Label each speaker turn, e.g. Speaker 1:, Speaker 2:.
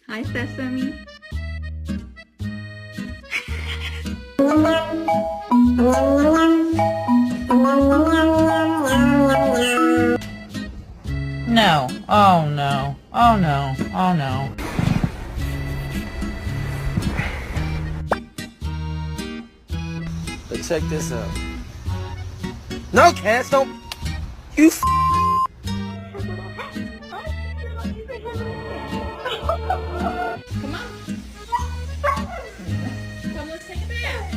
Speaker 1: Hi, Sesame.
Speaker 2: No. Oh no. Oh no. Oh no.
Speaker 3: But check this out. No, Cass, don't. You.
Speaker 1: Come on. Come, let's take a bath.